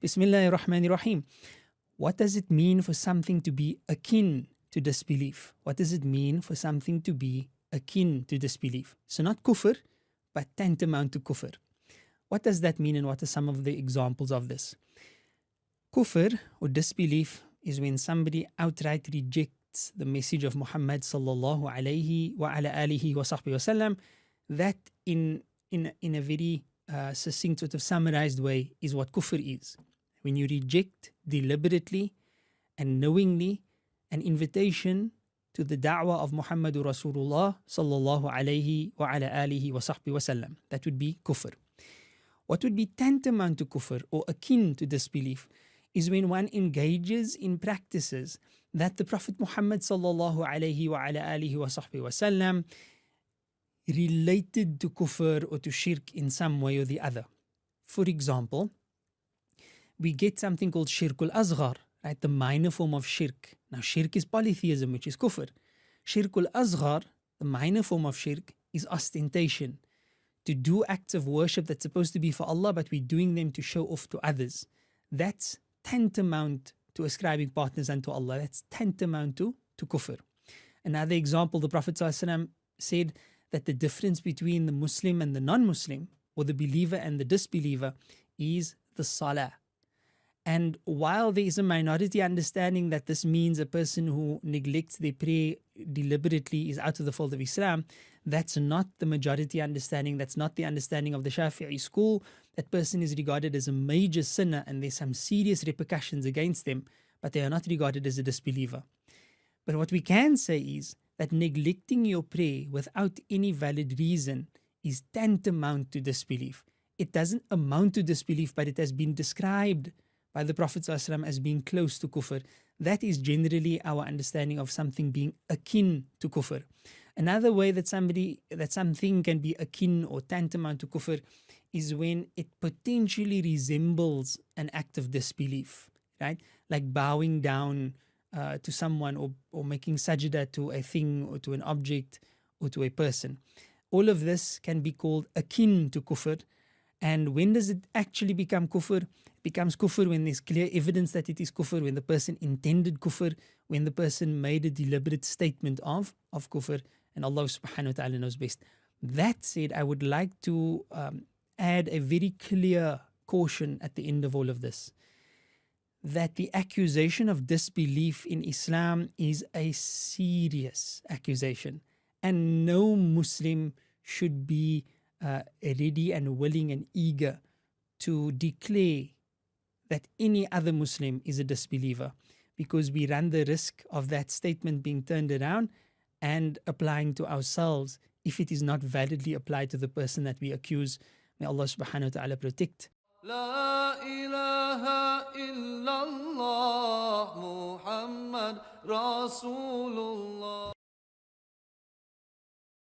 Bismillahir Rahmanir Rahim. What does it mean for something to be akin to disbelief? What does it mean for something to be akin to disbelief? So not kufr, but tantamount to kufr. What does that mean and what are some of the examples of this? Kufr or disbelief is when somebody outright rejects the message of Muhammad sallallahu alayhi wa ala alihi wa sahbihi wasallam. That in a very succinct sort of summarized way is what kufr is. When you reject deliberately and knowingly an invitation to the da'wah of Muhammadur Rasulullah sallallahu alayhi wa ala alihi wa sahbihi wasallam. That would be kufr. What would be tantamount to kufr or akin to disbelief is when one engages in practices that the Prophet Muhammad sallallahu alayhi wa ala alihi wa sahbihi wasallam related to kufr or to shirk in some way or the other. For example, we get something called shirkul asghar, right? The minor form of shirk. Now shirk is polytheism, which is kufr. Shirkul asghar, the minor form of shirk, is ostentation. To do acts of worship that's supposed to be for Allah, but we're doing them to show off to others. That's tantamount to ascribing partners unto Allah. That's tantamount to kufr. Another example, the Prophet ﷺ said that the difference between the Muslim and the non-Muslim, or the believer and the disbeliever, is the salah. And while there is a minority understanding that this means a person who neglects their prayer deliberately is out of the fold of Islam, that's not the majority understanding. That's not the understanding of the Shafi'i school. That person is regarded as a major sinner and there's some serious repercussions against them, but they are not regarded as a disbeliever. But what we can say is that neglecting your prayer without any valid reason is tantamount to disbelief. It doesn't amount to disbelief, but it has been described by the Prophet ﷺ as being close to kufr. That is generally our understanding of something being akin to kufr. Another way that something can be akin or tantamount to kufr is when it potentially resembles an act of disbelief, right? Like bowing down to someone or making sajda to a thing or to an object or to a person. All of this can be called akin to kufr. And when does it actually become kufr? It becomes kufr when there's clear evidence that it is kufr, when the person intended kufr, when the person made a deliberate statement of kufr, and Allah subhanahu wa ta'ala knows best. That said, I would like to add a very clear caution at the end of all of this, that the accusation of disbelief in Islam is a serious accusation, and no Muslim should be ready and willing and eager to declare that any other Muslim is a disbeliever, because we run the risk of that statement being turned around and applying to ourselves if it is not validly applied to the person that we accuse. May Allah subhanahu wa ta'ala protect. La ilaha illallah Muhammad Rasulullah.